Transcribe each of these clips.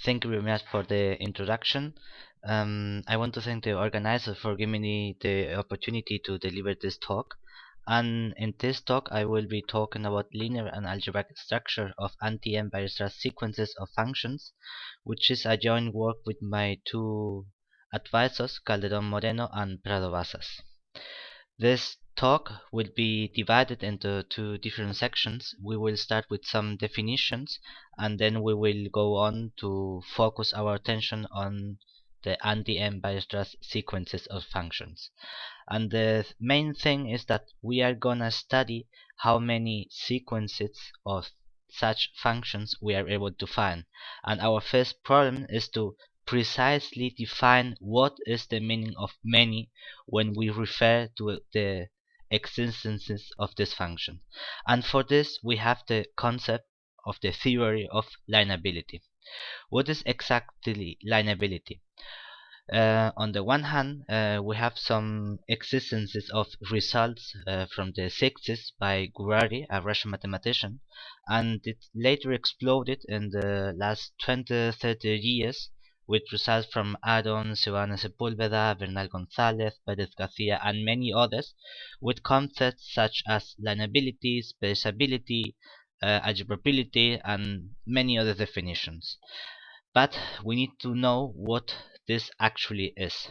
Thank you very much for the introduction. I want to thank the organizer for giving me the opportunity to deliver this talk. And in this talk, I will be talking about linear and algebraic structure of Anti-M Weierstrass sequences of functions, which is a joint work with my two advisors, Calderon Moreno and Prado Bazas. This talk will be divided into two different sections. We will start with some definitions, and then we will go on to focus our attention on the Anti-M Weierstrass sequences of functions. And the main thing is that we are gonna study how many sequences of such functions we are able to find. And our first problem is to precisely define what is the meaning of many when we refer to the existences of this function. And for this we have the concept of the theory of lineability. What is exactly lineability? On the one hand, we have some existences of results from the 60s by Gurari, a Russian mathematician, and it later exploded in the last 20-30 years with results from Aron, Giovanni Sepúlveda, Bernal González, Pérez García, and many others, with concepts such as lineability, spaceability, algebrability, and many other definitions. But we need to know what this actually is.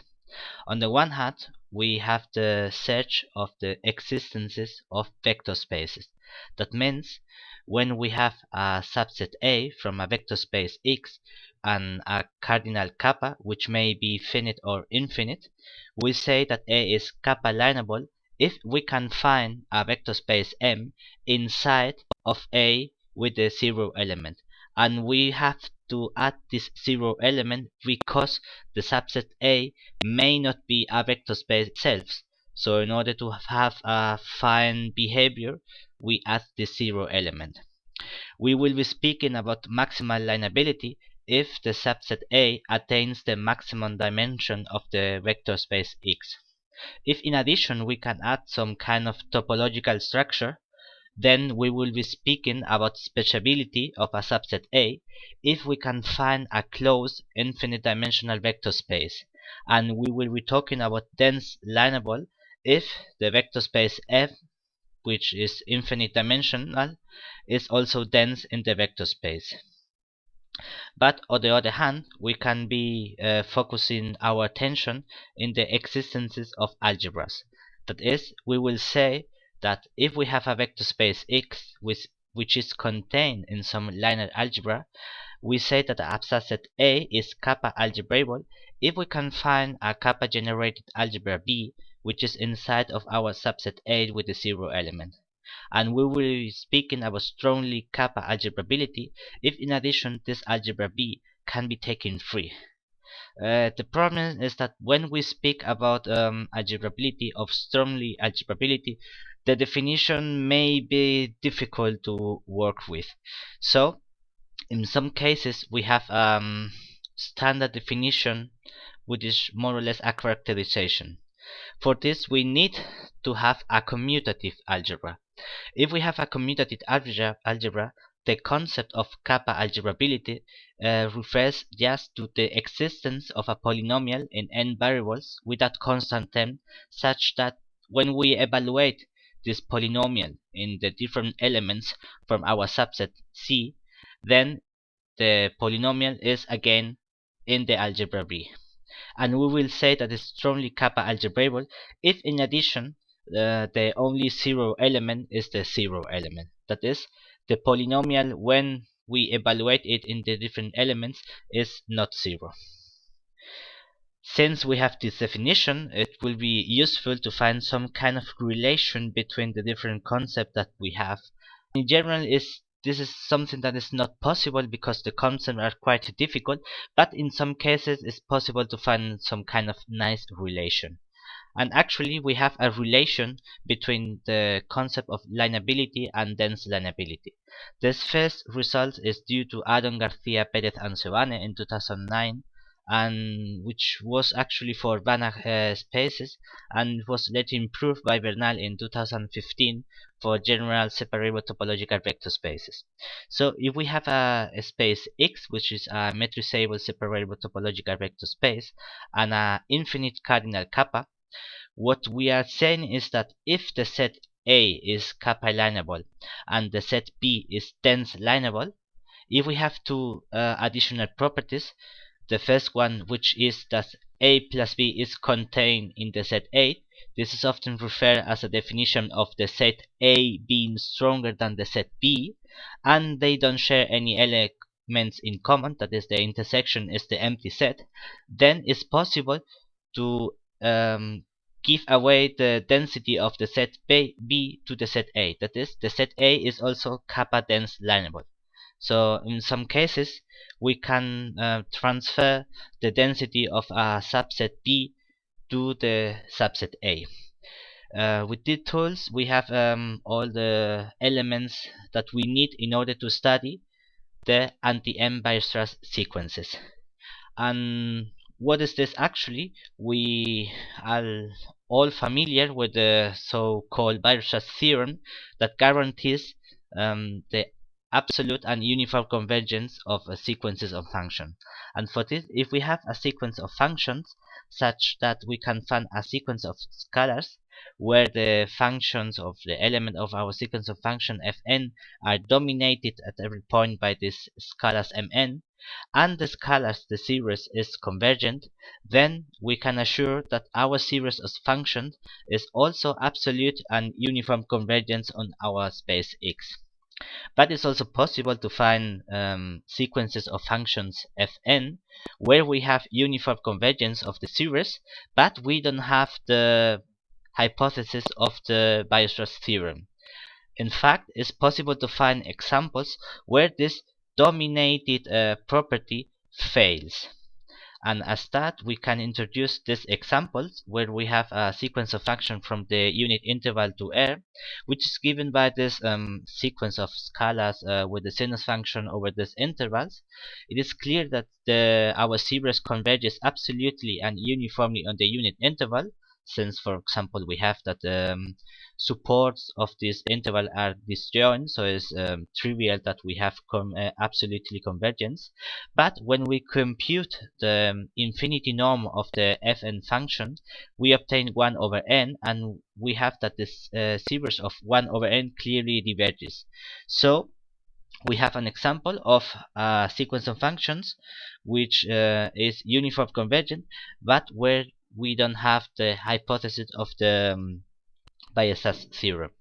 On the one hand, we have the search of the existences of vector spaces. That means when we have a subset A from a vector space X and a cardinal kappa, which may be finite or infinite, we say that A is kappa lineable if we can find a vector space M inside of A with the zero element. And we have to add this zero element because the subset A may not be a vector space itself. So in order to have a fine behavior, we add the zero element. We will be speaking about maximal lineability if the subset A attains the maximum dimension of the vector space X. If in addition we can add some kind of topological structure, then we will be speaking about speciability of a subset A if we can find a closed infinite dimensional vector space, and we will be talking about dense lineable if the vector space F, which is infinite dimensional, is also dense in the vector space. But on the other hand, we can be focusing our attention in the existences of algebras. That is, we will say that if we have a vector space X which is contained in some linear algebra, we say that the subset A is kappa algebraic if we can find a kappa generated algebra B which is inside of our subset A with the zero element. And we will be speaking about strongly kappa algebrability if in addition this algebra B can be taken free. The problem is that when we speak about algebrability of strongly algebrability, the definition may be difficult to work with. So in some cases we have standard definition which is more or less a characterization. For this we need to have a commutative algebra. If we have a commutative algebra, the concept of kappa algebrability refers just to the existence of a polynomial in n variables with that constant term, such that when we evaluate this polynomial in the different elements from our subset C, then the polynomial is again in the algebra B. And we will say that it's strongly kappa algebraic if in addition the only zero element is the zero element. That is, the polynomial when we evaluate it in the different elements is not zero. Since we have this definition, it will be useful to find some kind of relation between the different concepts that we have. In general, this is something that is not possible because the concepts are quite difficult, but in some cases it's possible to find some kind of nice relation. And actually we have a relation between the concept of lineability and dense lineability. This first result is due to Aron García Pérez and Giovanni in 2009, and which was actually for Banach spaces, and was later improved by Bernal in 2015 for general separable topological vector spaces. So if we have a space X, which is a metrizable separable topological vector space, and a infinite cardinal kappa, what we are saying is that if the set A is kappa alignable and the set B is dense alignable, if we have two additional properties, the first one, which is that A plus B is contained in the set A, this is often referred as a definition of the set A being stronger than the set B, and they don't share any elements in common, that is, the intersection is the empty set, then it's possible to give away the density of the set B to the set A. That is, the set A is also kappa dense lineable. So in some cases, we can transfer the density of a subset B to the subset A. With these tools, we have all the elements that we need in order to study the anti-M Weierstrass sequences. And what is this actually? We are all familiar with the so-called Weierstrass theorem that guarantees the absolute and uniform convergence of sequences of functions. And for this, if we have a sequence of functions such that we can find a sequence of scalars where the functions of the element of our sequence of function fn are dominated at every point by this scalars mn, and the scalars, the series, is convergent, then we can assure that our series of functions is also absolute and uniform convergence on our space X. But it's also possible to find sequences of functions fn where we have uniform convergence of the series, but we don't have the hypothesis of the Weierstrass theorem. In fact, it's possible to find examples where this dominated property fails. And as that, we can introduce these examples where we have a sequence of function from the unit interval to R, which is given by this sequence of scalars with the sinus function over these intervals. It is clear that our series converges absolutely and uniformly on the unit interval, since, for example, we have that supports of this interval are disjoint, so it's trivial that we have absolutely convergence. But when we compute the infinity norm of the fn function, we obtain 1 over n, and we have that this series of 1 over n clearly diverges. So we have an example of a sequence of functions which is uniform convergent, but where we don't have the hypothesis of the Weierstrass theorem.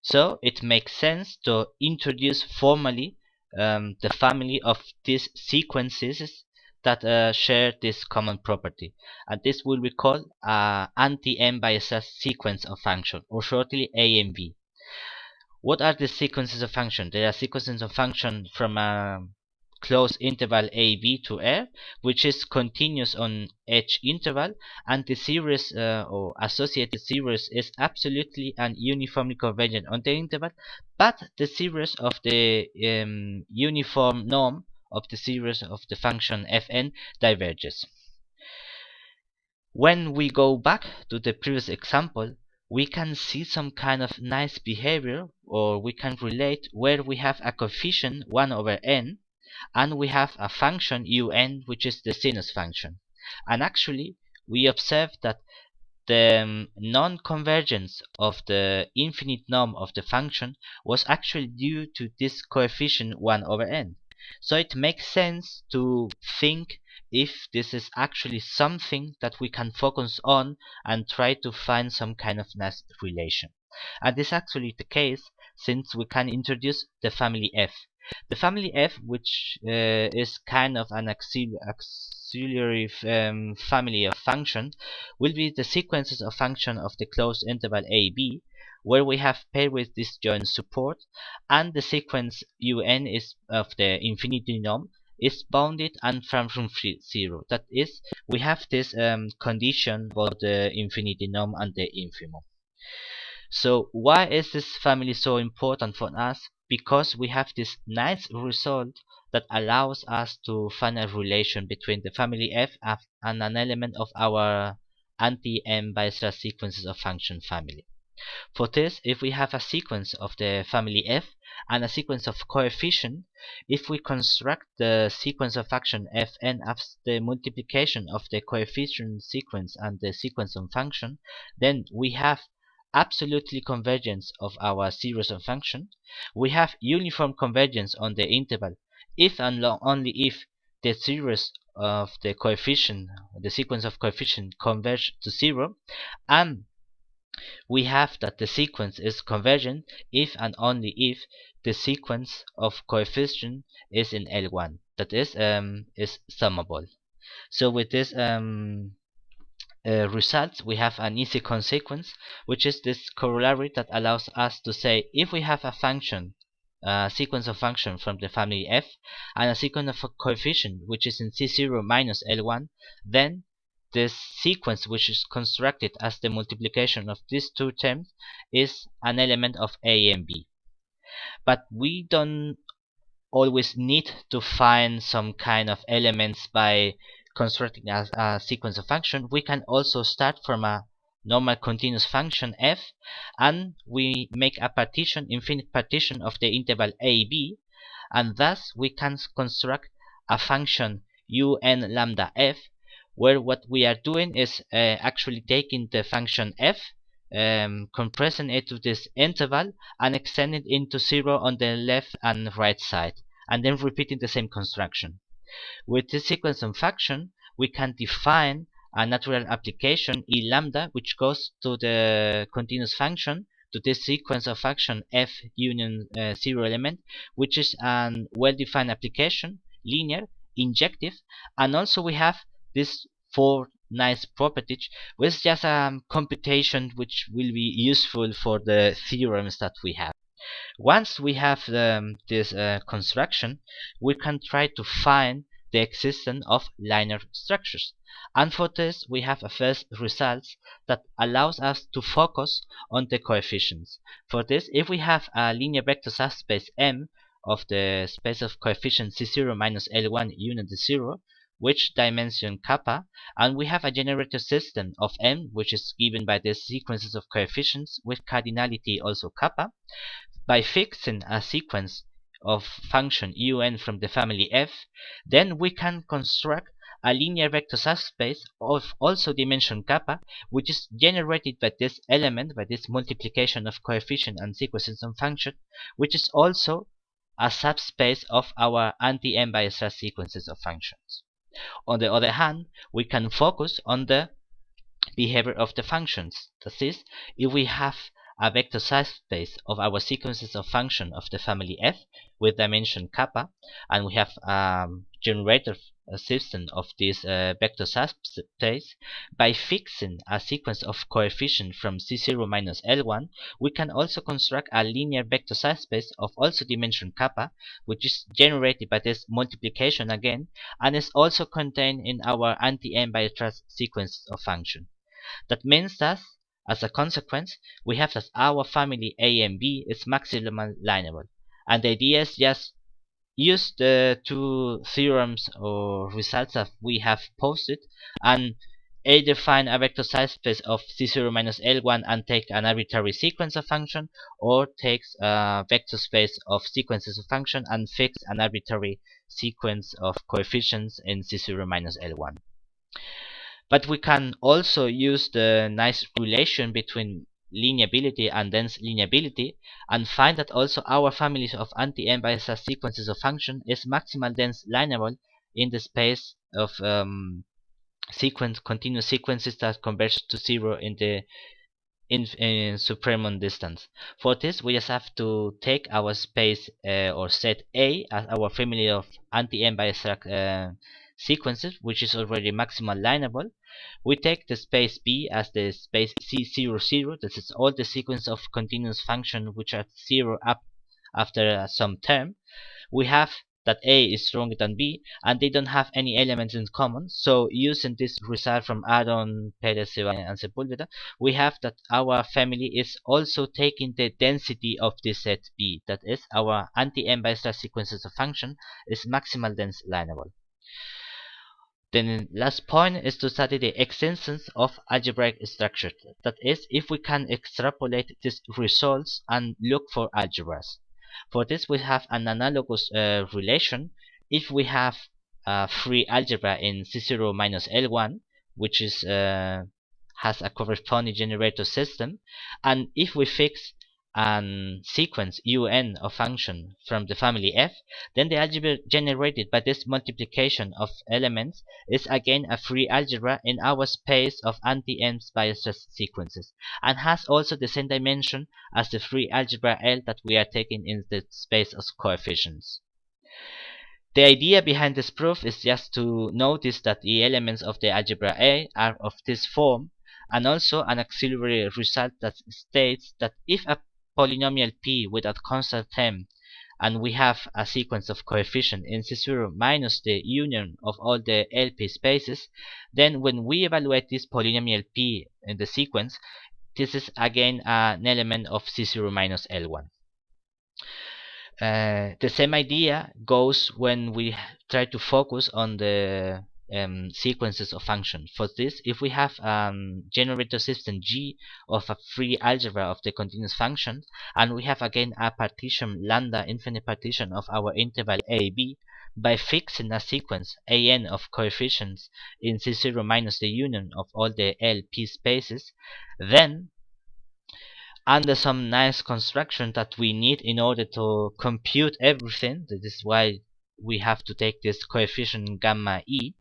So it makes sense to introduce formally the family of these sequences that share this common property, and this will be called anti-M Weierstrass sequence of function, or shortly AMV. What are the sequences of function? There are sequences of function from a closed interval AB to R, which is continuous on each interval, and the series or associated series is absolutely and uniformly convergent on the interval, but the series of the uniform norm of the series of the function fn diverges. When we go back to the previous example, we can see some kind of nice behavior, or we can relate where we have a coefficient 1 over n, and we have a function un, which is the sinus function. And actually, we observe that the non-convergence of the infinite norm of the function was actually due to this coefficient 1 over n. So it makes sense to think if this is actually something that we can focus on and try to find some kind of nice relation. And this is actually the case, since we can introduce the family F. The family F, which is kind of an auxiliary family of functions, will be the sequences of function of the closed interval AB, where we have pair with disjoint support, and the sequence un is of the infinity norm is bounded and from 0. That is, we have this condition for the infinity norm and the infimum. So why is this family so important for us? Because we have this nice result that allows us to find a relation between the family f and an element of our anti-M Weierstrass sequences of function family. For this, if we have a sequence of the family f and a sequence of coefficient, if we construct the sequence of function fn as the multiplication of the coefficient sequence and the sequence of function, then we have absolutely convergence of our series of function. We have uniform convergence on the interval if and only if the series of the coefficient, the sequence of coefficient, converge to 0, and we have that the sequence is convergent if and only if the sequence of coefficient is in L1, that is summable. So with this results, we have an easy consequence, which is this corollary that allows us to say if we have a function, a sequence of function from the family f and a sequence of a coefficient which is in C0 minus L1, then this sequence, which is constructed as the multiplication of these two terms, is an element of A and B. But we don't always need to find some kind of elements by constructing a sequence of function. We can also start from a normal continuous function f, and we make a partition, infinite partition of the interval ab, and thus we can construct a function un lambda f, where what we are doing is actually taking the function f, compressing it to this interval and extending it into 0 on the left and right side, and then repeating the same construction. With this sequence of function, we can define a natural application E lambda, which goes to the continuous function, to this sequence of function f union 0 element, which is a well-defined application, linear, injective, and also we have this four nice properties, which is just a computation which will be useful for the theorems that we have. Once we have this construction, we can try to find the existence of linear structures. And for this, we have a first result that allows us to focus on the coefficients. For this, if we have a linear vector subspace M of the space of coefficients C0 minus L1 union to 0, which dimension kappa, and we have a generator system of M, which is given by the sequences of coefficients with cardinality also kappa, by fixing a sequence of function un from the family f, then we can construct a linear vector subspace of also dimension kappa, which is generated by this element, by this multiplication of coefficient and sequences of function, which is also a subspace of our anti-M Weierstrass sequences of functions. On the other hand, we can focus on the behavior of the functions. That is, if we have a vector subspace of our sequences of function of the family f with dimension kappa, and we have generator system of this vector subspace, by fixing a sequence of coefficient from C0 minus L1, we can also construct a linear vector subspace of also dimension kappa, which is generated by this multiplication again, and is also contained in our anti-M Weierstrass sequence of function. That means that, as a consequence, we have that our family A and B is maximally lineable. And the idea is just use the two theorems or results that we have posted and either find a vector subspace of C0 minus L1 and take an arbitrary sequence of function, or takes a vector space of sequences of function and fix an arbitrary sequence of coefficients in C0 minus L1. But we can also use the nice relation between lineability and dense lineability and find that also our families of anti-M Weierstrass sequences of function is maximal dense lineable in the space of continuous sequences that converge to 0 in the supremum distance. For this, we just have to take our space or set A as our family of anti-M Weierstrass sequences, which is already maximal lineable. We take the space B as the space C00. This is all the sequence of continuous function which are 0 up after some term. We have that A is stronger than B, and they don't have any elements in common. So using this result from Aaron, Perez, and Sepulveda, we have that our family is also taking the density of this set B. That is, our anti-M Weierstrass sequences of function is maximal dense lineable. Then the last point is to study the extensions of algebraic structure. That is, if we can extrapolate these results and look for algebras. For this, we have an analogous relation. If we have a free algebra in C0 minus L1, which is has a corresponding generator system, and if we fix an sequence un of function from the family f, then the algebra generated by this multiplication of elements is again a free algebra in our space of anti-M Weierstrass sequences, and has also the same dimension as the free algebra L that we are taking in the space of coefficients. The idea behind this proof is just to notice that the elements of the algebra A are of this form, and also an auxiliary result that states that if a polynomial p with a constant term, and we have a sequence of coefficient in C0 minus the union of all the LP spaces, then when we evaluate this polynomial p in the sequence, this is again an element of C0 minus L1. The same idea goes when we try to focus on the sequences of functions. For this, if we have generator system G of a free algebra of the continuous function, and we have again a partition lambda infinite partition of our interval AB, by fixing a sequence an of coefficients in C0 minus the union of all the LP spaces, then under some nice construction that we need in order to compute everything, that is why we have to take this coefficient gamma e,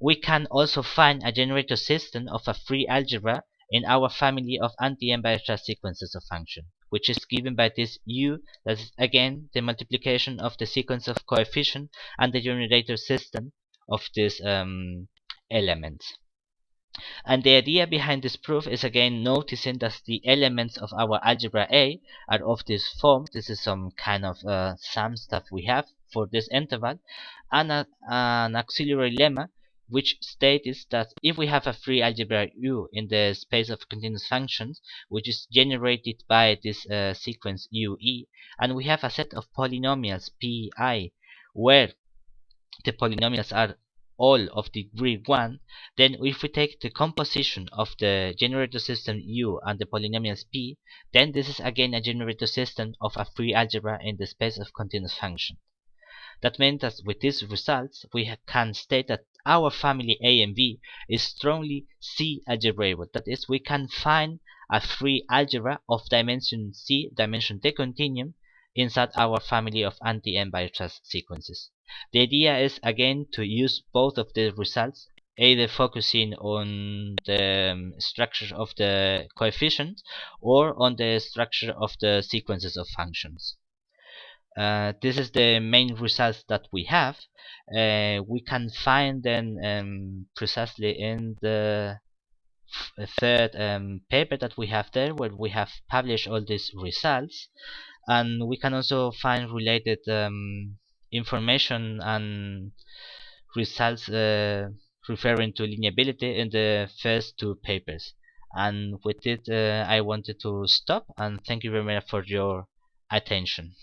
we can also find a generator system of a free algebra in our family of anti-M Weierstrass sequences of function, which is given by this u, that is again the multiplication of the sequence of coefficient and the generator system of this elements. And the idea behind this proof is again noticing that the elements of our algebra A are of this form. This is some kind of sum stuff we have for this interval, and an auxiliary lemma which states that if we have a free algebra U in the space of continuous functions, which is generated by this sequence UE, and we have a set of polynomials Pi where the polynomials are all of degree 1, then if we take the composition of the generator system U and the polynomials P, then this is again a generator system of a free algebra in the space of continuous function. That means that with these results, we can state that our family A and B is strongly C algebraic. That is, we can find a free algebra of dimension C, dimension the continuum, inside our family of anti-M Weierstrass sequences. The idea is again to use both of the results, either focusing on the structure of the coefficient or on the structure of the sequences of functions. This is the main results that we have. We can find them precisely in the third paper that we have there, where we have published all these results, and we can also find related information and results referring to lineability in the first two papers. And with it, I wanted to stop, and thank you very much for your attention.